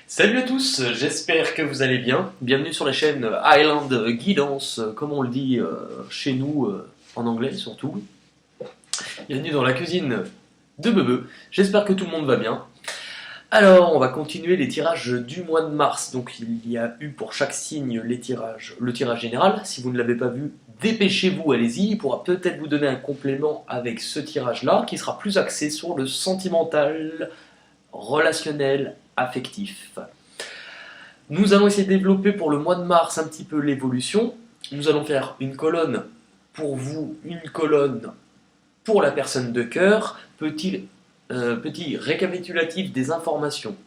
Salut à tous, j'espère que vous allez bien. Bienvenue sur la chaîne Island Guidance, comme on le dit chez nous en anglais surtout. Bienvenue dans la cuisine de Bebe. J'espère que tout le monde va bien. Alors, on va continuer les tirages du mois de mars. Donc, il y a eu pour chaque signe le tirage général. Si vous ne l'avez pas vu, dépêchez-vous, allez-y. Il pourra peut-être vous donner un complément avec ce tirage-là, qui sera plus axé sur le sentimental, relationnel, affectif. Nous allons essayer de développer pour le mois de mars un petit peu l'évolution. Nous allons faire une colonne pour vous, une colonne pour la personne de cœur. Petit récapitulatif des informations.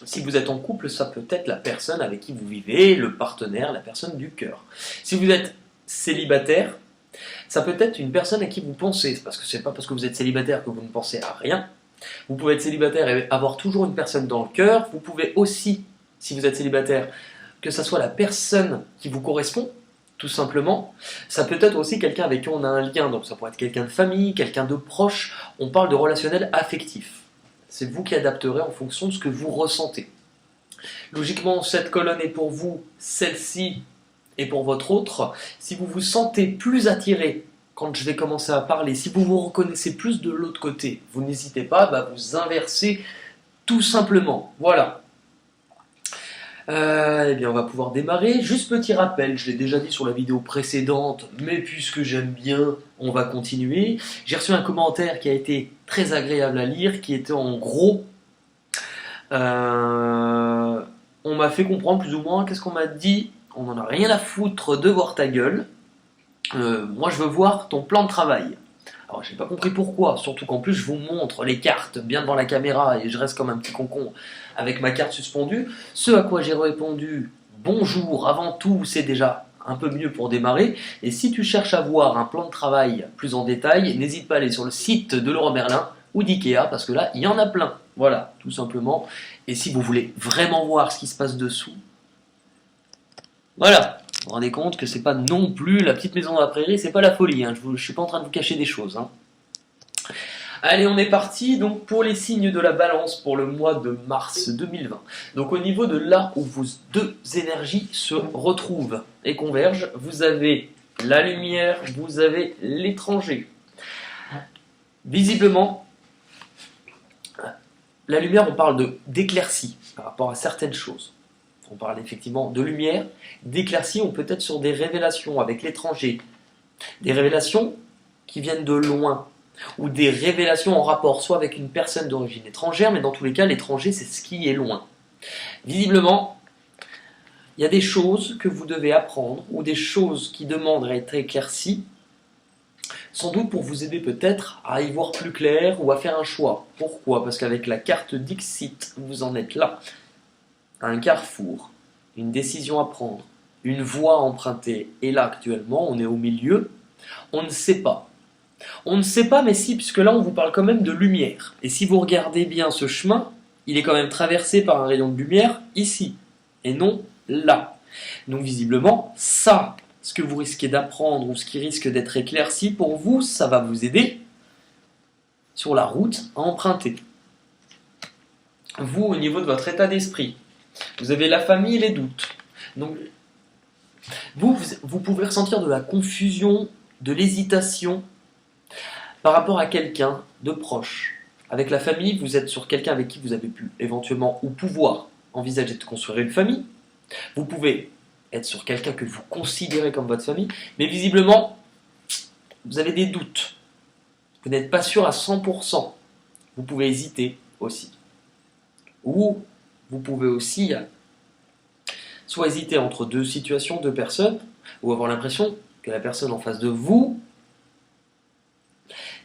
Si vous êtes en couple, ça peut être la personne avec qui vous vivez, le partenaire, la personne du cœur. Si vous êtes célibataire, ça peut être une personne à qui vous pensez, parce que c'est pas parce que vous êtes célibataire que vous ne pensez à rien. Vous pouvez être célibataire et avoir toujours une personne dans le cœur. Vous pouvez aussi, si vous êtes célibataire, que ça soit la personne qui vous correspond, tout simplement. Ça peut être aussi quelqu'un avec qui on a un lien, donc ça pourrait être quelqu'un de famille, quelqu'un de proche. On parle de relationnel affectif. C'est vous qui adapterez en fonction de ce que vous ressentez. Logiquement, cette colonne est pour vous, celle-ci est pour votre autre. Si vous vous sentez plus attiré quand je vais commencer à parler, si vous vous reconnaissez plus de l'autre côté, vous n'hésitez pas à vous inverser tout simplement. Voilà. Eh bien, on va pouvoir démarrer. Juste petit rappel, je l'ai déjà dit sur la vidéo précédente, mais puisque j'aime bien, on va continuer. J'ai reçu un commentaire qui a été très agréable à lire, qui était en gros... on m'a fait comprendre plus ou moins, qu'est-ce qu'on m'a dit? On n'en a rien à foutre de voir ta gueule. Moi, je veux voir ton plan de travail. Alors, j'ai pas compris pourquoi, surtout qu'en plus, je vous montre les cartes bien devant la caméra et je reste comme un petit concon avec ma carte suspendue. Ce à quoi j'ai répondu, bonjour, avant tout, c'est déjà un peu mieux pour démarrer. Et si tu cherches à voir un plan de travail plus en détail, n'hésite pas à aller sur le site de Leroy Merlin ou d'Ikea, parce que là, il y en a plein. Voilà, tout simplement. Et si vous voulez vraiment voir ce qui se passe dessous, voilà. Vous vous rendez compte que c'est pas non plus la petite maison dans la prairie, c'est pas la folie, hein. Je suis pas en train de vous cacher des choses, hein. Allez, on est parti donc pour les signes de la balance pour le mois de mars 2020. Donc au niveau de là où vos deux énergies se retrouvent et convergent, vous avez la lumière, vous avez l'étranger. Visiblement, la lumière, on parle d'éclaircie par rapport à certaines choses. On parle effectivement de lumière, d'éclaircie, on peut être sur des révélations avec l'étranger. Des révélations qui viennent de loin, ou des révélations en rapport soit avec une personne d'origine étrangère, mais dans tous les cas, l'étranger, c'est ce qui est loin. Visiblement, il y a des choses que vous devez apprendre, ou des choses qui demandent à être éclaircies, sans doute pour vous aider peut-être à y voir plus clair ou à faire un choix. Pourquoi? Parce qu'avec la carte Dixit, vous en êtes là. Un carrefour, une décision à prendre, une voie à emprunter. Et là, actuellement, on est au milieu. On ne sait pas. On ne sait pas, mais si, puisque là, on vous parle quand même de lumière. Et si vous regardez bien ce chemin, il est quand même traversé par un rayon de lumière ici, et non là. Donc, visiblement, ça, ce que vous risquez d'apprendre ou ce qui risque d'être éclairci pour vous, ça va vous aider sur la route à emprunter. Vous, au niveau de votre état d'esprit, vous avez la famille et les doutes. Donc, vous pouvez ressentir de la confusion, de l'hésitation par rapport à quelqu'un de proche. Avec la famille, vous êtes sur quelqu'un avec qui vous avez pu éventuellement ou pouvoir envisager de construire une famille. Vous pouvez être sur quelqu'un que vous considérez comme votre famille, mais visiblement, vous avez des doutes. Vous n'êtes pas sûr à 100%. Vous pouvez hésiter aussi. Ou vous pouvez aussi soit hésiter entre deux situations, deux personnes, ou avoir l'impression que la personne en face de vous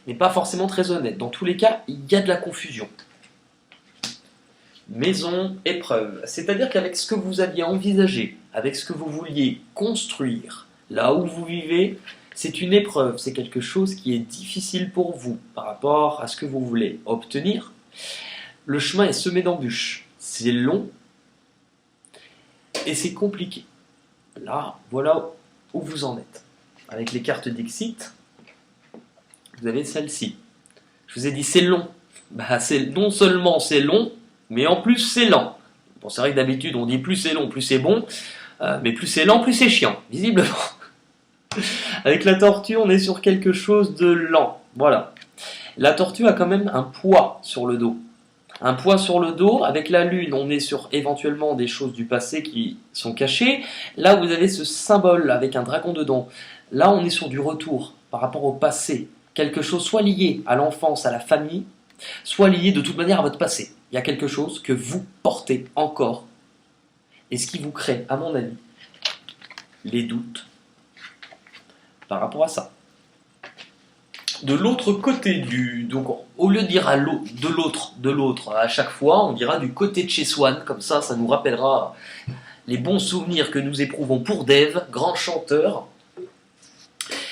n'est pas forcément très honnête. Dans tous les cas, il y a de la confusion. Maison, épreuve. C'est-à-dire qu'avec ce que vous aviez envisagé, avec ce que vous vouliez construire, là où vous vivez, c'est une épreuve, c'est quelque chose qui est difficile pour vous par rapport à ce que vous voulez obtenir. Le chemin est semé d'embûches. C'est long et c'est compliqué. Là, voilà où vous en êtes. Avec les cartes Dixit, vous avez celle-ci. Je vous ai dit c'est long. Non seulement c'est long, mais en plus c'est lent. Bon, c'est vrai que d'habitude on dit plus c'est long, plus c'est bon, mais plus c'est lent, plus c'est chiant, visiblement. Avec la tortue, on est sur quelque chose de lent. Voilà. La tortue a quand même un poids sur le dos. Un poids sur le dos. Avec la lune, on est sur éventuellement des choses du passé qui sont cachées. Là, vous avez ce symbole avec un dragon dedans. Là, on est sur du retour par rapport au passé. Quelque chose soit lié à l'enfance, à la famille, soit lié de toute manière à votre passé. Il y a quelque chose que vous portez encore. Et ce qui vous crée, à mon avis, les doutes par rapport à ça. De l'autre côté donc au lieu de dire de l'autre à chaque fois, on dira du côté de chez Swan, comme ça nous rappellera les bons souvenirs que nous éprouvons pour Dave, grand chanteur.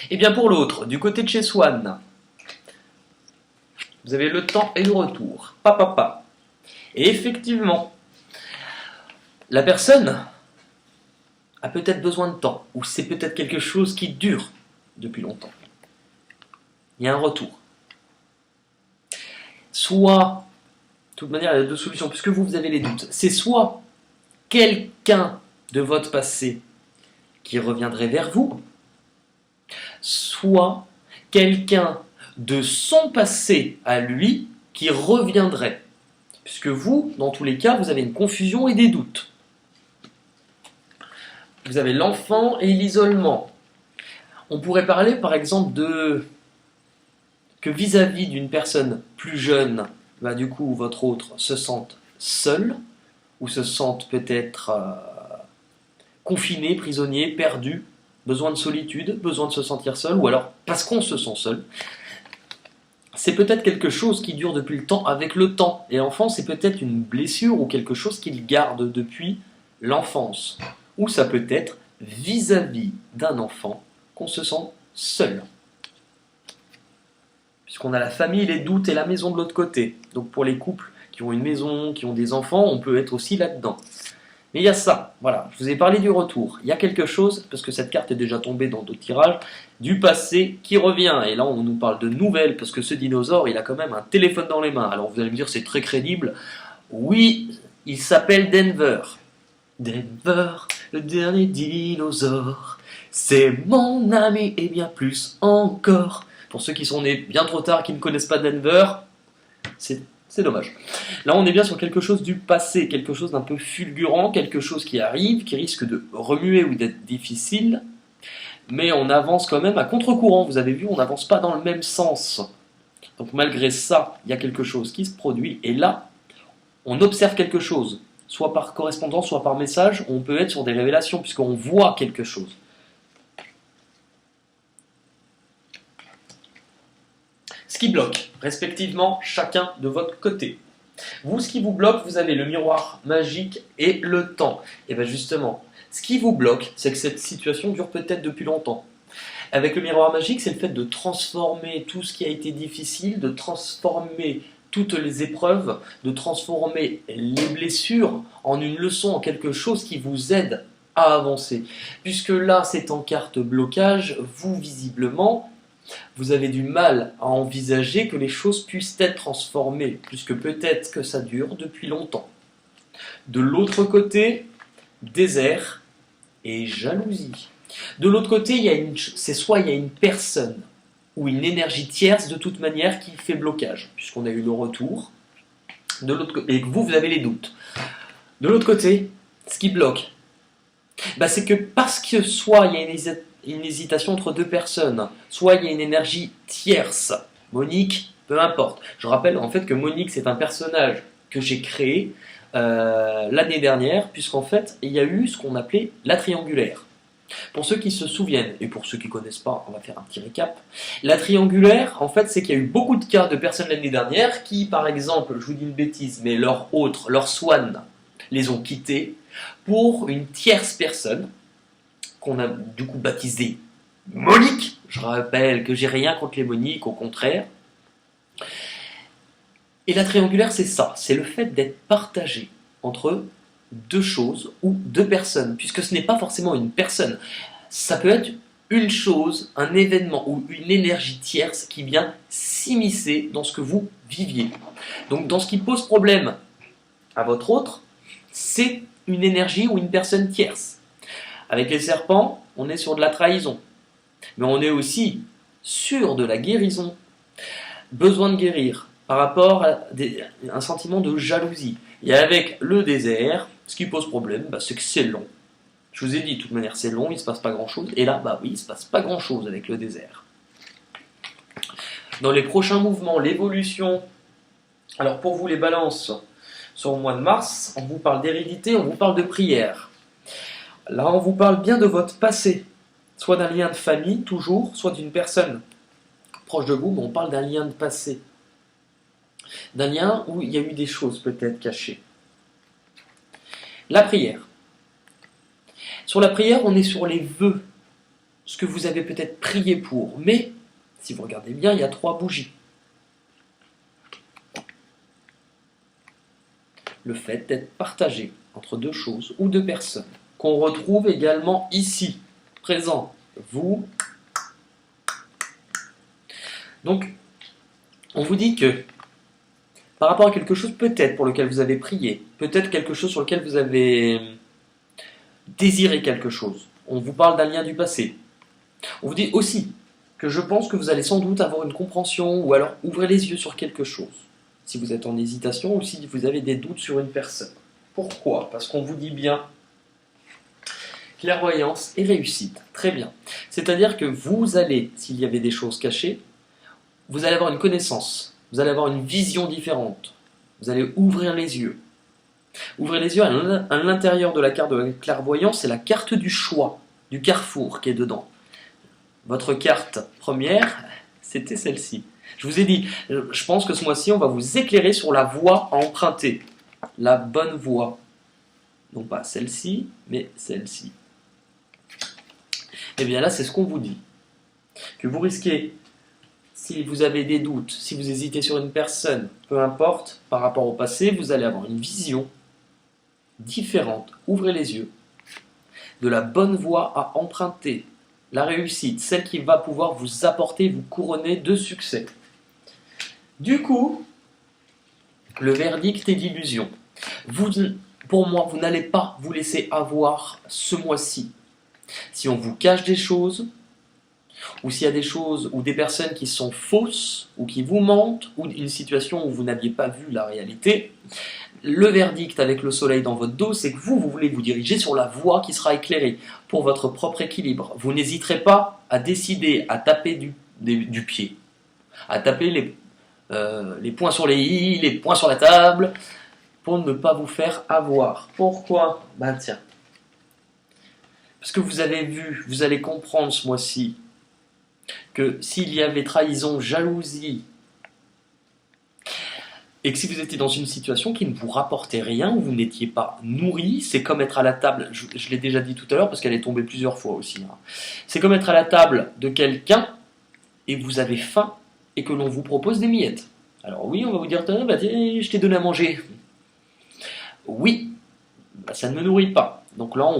Et bien pour l'autre, du côté de chez Swan, vous avez le temps et le retour. Papa. Et effectivement, la personne a peut-être besoin de temps, ou c'est peut-être quelque chose qui dure depuis longtemps. Il y a un retour. Soit, de toute manière, il y a deux solutions, puisque vous avez les doutes. C'est soit quelqu'un de votre passé qui reviendrait vers vous, soit quelqu'un de son passé à lui qui reviendrait. Puisque vous, dans tous les cas, vous avez une confusion et des doutes. Vous avez l'enfant et l'isolement. On pourrait parler par exemple que vis-à-vis d'une personne plus jeune, du coup votre autre se sente seul, ou se sente peut-être confiné, prisonnier, perdu, besoin de solitude, besoin de se sentir seul, ou alors parce qu'on se sent seul. C'est peut-être quelque chose qui dure depuis le temps avec le temps. Et l'enfant, c'est peut-être une blessure ou quelque chose qu'il garde depuis l'enfance. Ou ça peut être vis-à-vis d'un enfant qu'on se sent seul. Puisqu'on a la famille, les doutes et la maison de l'autre côté. Donc pour les couples qui ont une maison, qui ont des enfants, on peut être aussi là-dedans. Mais il y a ça, voilà, je vous ai parlé du retour. Il y a quelque chose, parce que cette carte est déjà tombée dans d'autres tirages, du passé qui revient. Et là, on nous parle de nouvelles, parce que ce dinosaure, il a quand même un téléphone dans les mains. Alors vous allez me dire, c'est très crédible. Oui, il s'appelle Denver. Denver, le dernier dinosaure, c'est mon ami et bien plus encore. Pour ceux qui sont nés bien trop tard, qui ne connaissent pas Denver, c'est dommage. Là, on est bien sur quelque chose du passé, quelque chose d'un peu fulgurant, quelque chose qui arrive, qui risque de remuer ou d'être difficile, mais on avance quand même à contre-courant. Vous avez vu, on n'avance pas dans le même sens. Donc malgré ça, il y a quelque chose qui se produit, et là, on observe quelque chose, soit par correspondance, soit par message. On peut être sur des révélations, puisqu'on voit quelque chose. Ce qui bloque, respectivement, chacun de votre côté. Vous, ce qui vous bloque, vous avez le miroir magique et le temps. Et bien justement, ce qui vous bloque, c'est que cette situation dure peut-être depuis longtemps. Avec le miroir magique, c'est le fait de transformer tout ce qui a été difficile, de transformer toutes les épreuves, de transformer les blessures en une leçon, en quelque chose qui vous aide à avancer. Puisque là, c'est en carte blocage, vous, visiblement, vous avez du mal à envisager que les choses puissent être transformées, puisque peut-être que ça dure depuis longtemps. De l'autre côté, désert et jalousie. De l'autre côté, c'est soit il y a une personne ou une énergie tierce de toute manière qui fait blocage, puisqu'on a eu le retour, et que vous avez les doutes. De l'autre côté, ce qui bloque, c'est que parce que soit il y a une hésitation entre deux personnes, soit il y a une énergie tierce, Monique, peu importe. Je rappelle en fait que Monique, c'est un personnage que j'ai créé l'année dernière, puisqu'en fait, il y a eu ce qu'on appelait la triangulaire. Pour ceux qui se souviennent, et pour ceux qui ne connaissent pas, on va faire un petit récap. La triangulaire, en fait, c'est qu'il y a eu beaucoup de cas de personnes l'année dernière qui, par exemple, je vous dis une bêtise, mais leur swan, les ont quittés pour une tierce personne, qu'on a du coup baptisée Monique. Je rappelle que j'ai rien contre les Moniques, au contraire. Et la triangulaire, c'est ça, c'est le fait d'être partagé entre deux choses ou deux personnes, puisque ce n'est pas forcément une personne. Ça peut être une chose, un événement ou une énergie tierce qui vient s'immiscer dans ce que vous viviez. Donc dans ce qui pose problème à votre autre, c'est une énergie ou une personne tierce. Avec les serpents, on est sur de la trahison. Mais on est aussi sur de la guérison. Besoin de guérir par rapport à un sentiment de jalousie. Et avec le désert, ce qui pose problème, c'est que c'est long. Je vous ai dit, de toute manière, c'est long, il ne se passe pas grand-chose. Et là, oui, il ne se passe pas grand-chose avec le désert. Dans les prochains mouvements, l'évolution. Alors pour vous, les balances, sur le mois de mars, on vous parle d'hérédité, on vous parle de prière. Là, on vous parle bien de votre passé. Soit d'un lien de famille, toujours, soit d'une personne proche de vous, mais on parle d'un lien de passé. D'un lien où il y a eu des choses peut-être cachées. La prière. Sur la prière, on est sur les vœux. Ce que vous avez peut-être prié pour. Mais, si vous regardez bien, il y a 3 bougies. Le fait d'être partagé entre 2 choses ou 2 personnes. Qu'on retrouve également ici, présent. Vous. Donc, on vous dit que par rapport à quelque chose peut-être pour lequel vous avez prié, peut-être quelque chose sur lequel vous avez désiré quelque chose, on vous parle d'un lien du passé. On vous dit aussi que je pense que vous allez sans doute avoir une compréhension ou alors ouvrir les yeux sur quelque chose, si vous êtes en hésitation ou si vous avez des doutes sur une personne. Pourquoi? Parce qu'on vous dit bien clairvoyance et réussite. Très bien. C'est-à-dire que vous allez, s'il y avait des choses cachées, vous allez avoir une connaissance, vous allez avoir une vision différente, vous allez ouvrir les yeux. Ouvrir les yeux à l'intérieur de la carte de la clairvoyance, c'est la carte du choix, du carrefour qui est dedans. Votre carte première, c'était celle-ci. Je vous ai dit, je pense que ce mois-ci, on va vous éclairer sur la voie à emprunter. La bonne voie. Non pas celle-ci, mais celle-ci. Et bien là, c'est ce qu'on vous dit. Que vous risquez, si vous avez des doutes, si vous hésitez sur une personne, peu importe, par rapport au passé, vous allez avoir une vision différente. Ouvrez les yeux. De la bonne voie à emprunter. La réussite, celle qui va pouvoir vous apporter, vous couronner de succès. Du coup, le verdict est d'illusion. Pour moi, vous n'allez pas vous laisser avoir ce mois-ci. Si on vous cache des choses, ou s'il y a des choses ou des personnes qui sont fausses, ou qui vous mentent, ou une situation où vous n'aviez pas vu la réalité, le verdict avec le soleil dans votre dos, c'est que vous voulez vous diriger sur la voie qui sera éclairée pour votre propre équilibre. Vous n'hésiterez pas à décider, à taper du pied, à taper les poings sur les i, les poings sur la table, pour ne pas vous faire avoir. Pourquoi? Tiens. Parce que vous avez vu, vous allez comprendre ce mois-ci, que s'il y avait trahison, jalousie, et que si vous étiez dans une situation qui ne vous rapportait rien, où vous n'étiez pas nourri, c'est comme être à la table, je l'ai déjà dit tout à l'heure parce qu'elle est tombée plusieurs fois aussi, c'est comme être à la table de quelqu'un et vous avez faim et que l'on vous propose des miettes. Alors oui, on va vous dire, tiens, je t'ai donné à manger. Oui, ça ne me nourrit pas. Donc là,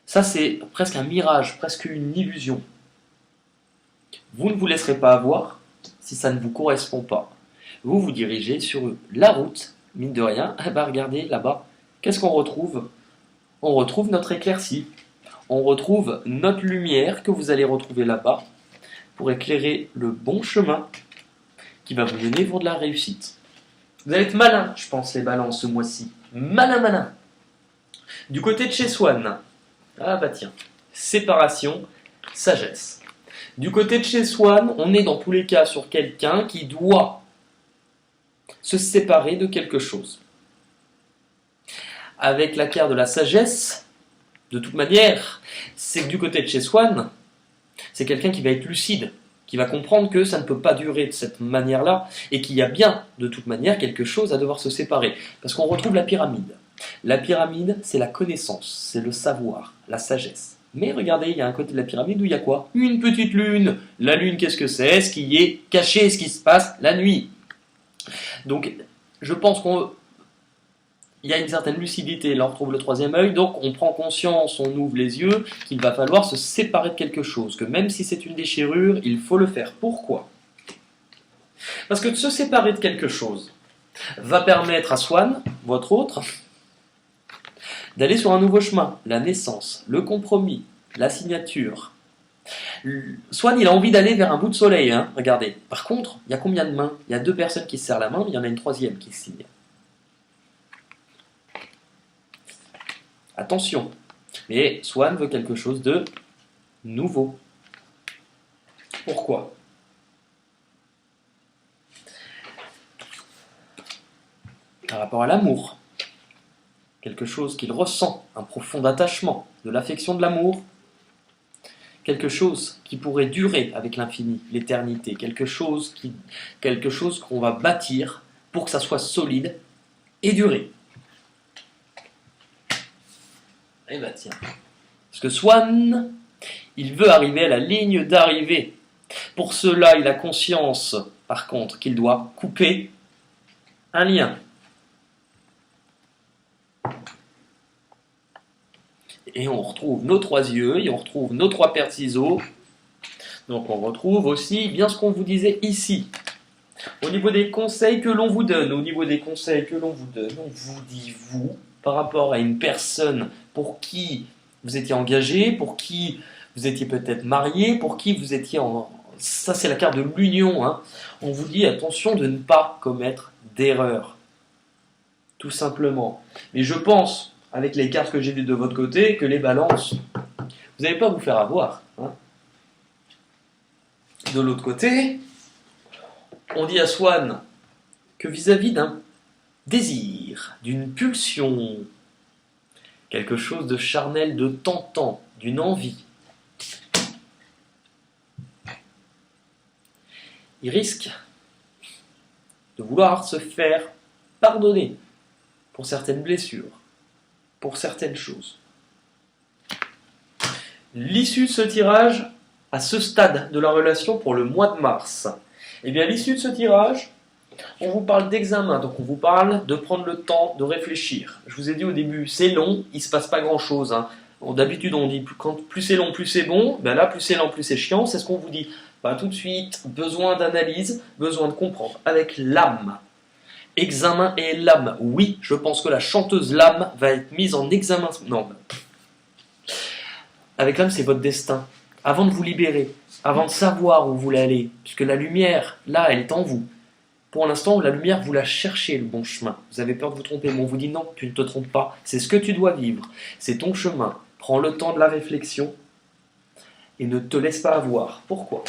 ça c'est presque un mirage, presque une illusion. Vous ne vous laisserez pas avoir si ça ne vous correspond pas. Vous vous dirigez sur la route, mine de rien. Regardez là-bas, qu'est-ce qu'on retrouve? On retrouve notre éclaircie. On retrouve notre lumière que vous allez retrouver là-bas pour éclairer le bon chemin qui va vous mener vers de la réussite. Vous allez être malin, je pense, les balances ce mois-ci. Malin, malin. Du côté de chez Swan, tiens, séparation, sagesse. Du côté de chez Swan, on est dans tous les cas sur quelqu'un qui doit se séparer de quelque chose. Avec la carte de la sagesse, de toute manière, c'est que du côté de chez Swan, c'est quelqu'un qui va être lucide, qui va comprendre que ça ne peut pas durer de cette manière-là, et qu'il y a bien, de toute manière, quelque chose à devoir se séparer. Parce qu'on retrouve la pyramide. La pyramide, c'est la connaissance, c'est le savoir, la sagesse. Mais regardez, il y a un côté de la pyramide où il y a quoi? Une petite lune. La lune, qu'est-ce que c'est? Ce qui est caché, ce qui se passe la nuit. Donc, je pense qu'il y a une certaine lucidité. Là, on retrouve le troisième œil. Donc, on prend conscience, on ouvre les yeux, qu'il va falloir se séparer de quelque chose. Que même si c'est une déchirure, il faut le faire. Pourquoi? Parce que de se séparer de quelque chose va permettre à Swan, votre autre, d'aller sur un nouveau chemin, la naissance, le compromis, la signature. Swan, il a envie d'aller vers un bout de soleil, hein, regardez. Par contre, il y a combien de mains? Il y a 2 personnes qui se serrent la main, mais il y en a une troisième qui signe. Attention. Mais Swan veut quelque chose de nouveau. Pourquoi? Par rapport à l'amour. Quelque chose qu'il ressent, un profond attachement, de l'affection, de l'amour. Quelque chose qui pourrait durer avec l'infini, l'éternité. Quelque chose qu'on va bâtir pour que ça soit solide et durer. Eh ben tiens. Parce que Swan, il veut arriver à la ligne d'arrivée. Pour cela, il a conscience, par contre, qu'il doit couper un lien. Et on retrouve nos 3 yeux, et on retrouve nos 3 paires de ciseaux. Donc on retrouve aussi bien ce qu'on vous disait ici. Au niveau des conseils que l'on vous donne, on vous dit vous, par rapport à une personne pour qui vous étiez engagé, pour qui vous étiez peut-être marié, pour qui vous étiez en... Ça c'est la carte de l'union, hein. On vous dit attention de ne pas commettre d'erreur. Tout simplement. Mais je pense, avec les cartes que j'ai vues de votre côté, que les balances, vous n'allez pas vous faire avoir, hein. De l'autre côté, on dit à Swan que vis-à-vis d'un désir, d'une pulsion, quelque chose de charnel, de tentant, d'une envie, il risque de vouloir se faire pardonner pour certaines blessures, pour certaines choses. L'issue de ce tirage, à ce stade de la relation pour le mois de mars, eh bien l'issue de ce tirage, on vous parle d'examen, donc on vous parle de prendre le temps de réfléchir. Je vous ai dit au début, c'est long, il ne se passe pas grand-chose, hein. Bon, d'habitude on dit quand plus c'est long, plus c'est bon. Ben là, plus c'est lent, plus c'est chiant. C'est ce qu'on vous dit. Pas tout de suite, besoin d'analyse, besoin de comprendre. Avec l'âme. Examen et l'âme. Oui, je pense que la chanteuse l'âme va être mise en examen. Non. Avec l'âme, c'est votre destin. Avant de vous libérer, avant de savoir où vous voulez aller, puisque la lumière, là, elle est en vous. Pour l'instant, la lumière, vous la cherchez, le bon chemin. Vous avez peur de vous tromper, mais on vous dit non, tu ne te trompes pas. C'est ce que tu dois vivre. C'est ton chemin. Prends le temps de la réflexion et ne te laisse pas avoir. Pourquoi?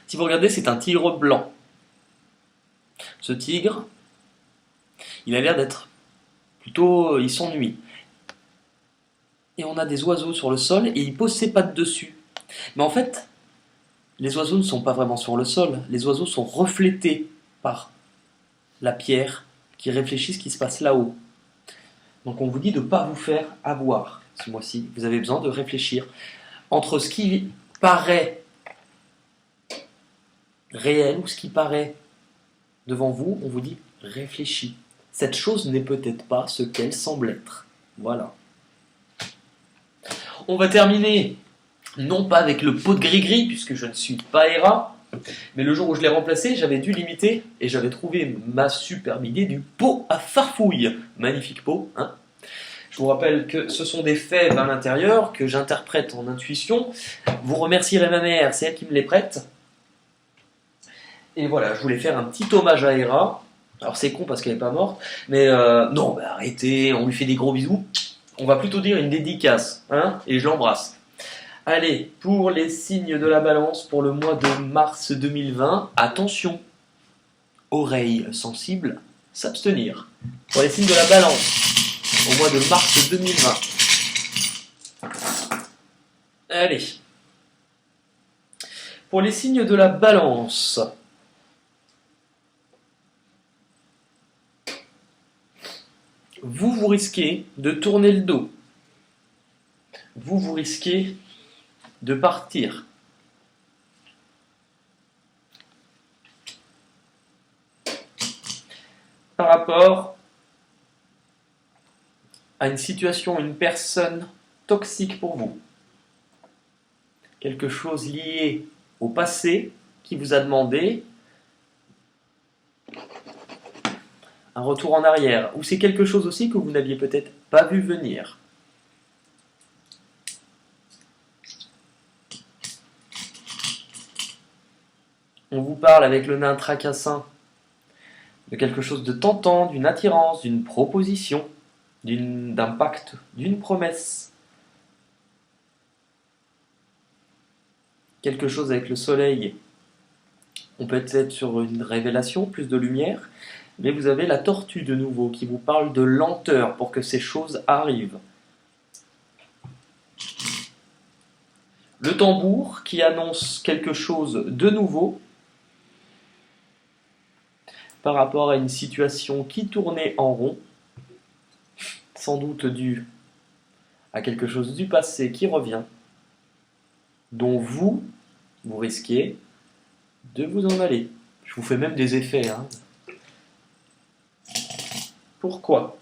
Si vous regardez, c'est un tigre blanc. Ce tigre, il a l'air d'être plutôt... il s'ennuie. Et on a des oiseaux sur le sol et il pose ses pattes dessus. Mais en fait, les oiseaux ne sont pas vraiment sur le sol. Les oiseaux sont reflétés par la pierre qui réfléchit ce qui se passe là-haut. Donc on vous dit de ne pas vous faire avoir ce mois-ci. Vous avez besoin de réfléchir. Entre ce qui paraît réel ou ce qui paraît devant vous, on vous dit réfléchis. Cette chose n'est peut-être pas ce qu'elle semble être. Voilà. On va terminer, non pas avec le pot de gris-gris, puisque je ne suis pas Hera, mais le jour où je l'ai remplacé, j'avais dû l'imiter, et j'avais trouvé ma superbe idée du pot à farfouille. Magnifique pot, hein. Je vous rappelle que ce sont des fèves à l'intérieur, que j'interprète en intuition. Vous remercierez ma mère, c'est elle qui me les prête. Et voilà, je voulais faire un petit hommage à Hera. Alors c'est con parce qu'elle n'est pas morte, mais non, bah arrêtez, on lui fait des gros bisous. On va plutôt dire une dédicace, hein, et je l'embrasse. Allez, pour les signes de la balance pour le mois de mars 2020, attention, oreilles sensibles, s'abstenir. Pour les signes de la balance, au mois de mars 2020. Allez. Pour les signes de la balance, vous risquez de tourner le dos. Vous risquez de partir. Par rapport à une situation, une personne toxique pour vous. Quelque chose lié au passé qui vous a demandé un retour en arrière, ou c'est quelque chose aussi que vous n'aviez peut-être pas vu venir. On vous parle avec le nain tracassin de quelque chose de tentant, d'une attirance, d'une proposition, d'un pacte, d'une promesse. Quelque chose avec le soleil. On peut être sur une révélation, plus de lumière, mais vous avez la tortue de nouveau qui vous parle de lenteur pour que ces choses arrivent. Le tambour qui annonce quelque chose de nouveau par rapport à une situation qui tournait en rond, sans doute due à quelque chose du passé qui revient, dont vous risquez de vous en aller. Je vous fais même des effets. Hein. Pourquoi ?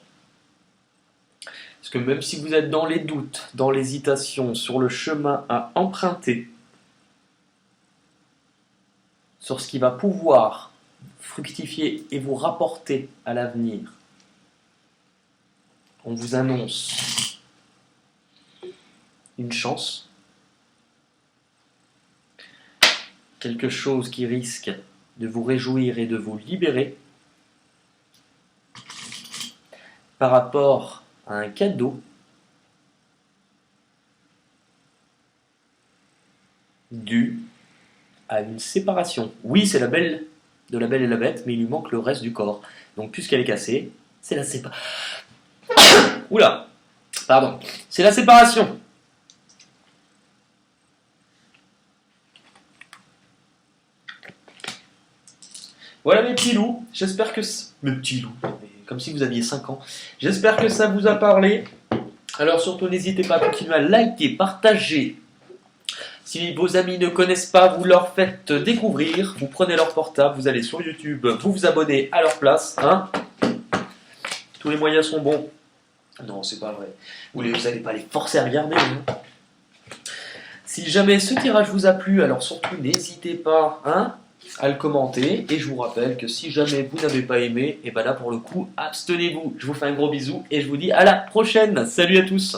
Parce que même si vous êtes dans les doutes, dans l'hésitation, sur le chemin à emprunter, sur ce qui va pouvoir fructifier et vous rapporter à l'avenir, on vous annonce une chance, quelque chose qui risque de vous réjouir et de vous libérer par rapport à un cadeau dû à une séparation. Oui, c'est la belle de La Belle et la Bête, mais il lui manque le reste du corps. Donc puisqu'elle est cassée, c'est la séparation. Oula, pardon. C'est la séparation. Voilà mes petits loups, j'espère que... Mes petits loups, comme si vous aviez 5 ans. J'espère que ça vous a parlé. Alors surtout, n'hésitez pas à continuer à liker, partager. Si vos amis ne connaissent pas, vous leur faites découvrir. Vous prenez leur portable, vous allez sur YouTube, vous vous abonnez à leur place. Hein, tous les moyens sont bons. Non, c'est pas vrai. Vous n'allez pas les forcer à regarder. Hein. Si jamais ce tirage vous a plu, alors surtout n'hésitez pas à le commenter. Et je vous rappelle que si jamais vous n'avez pas aimé, et ben là pour le coup, abstenez-vous. Je vous fais un gros bisou et je vous dis à la prochaine. Salut à tous.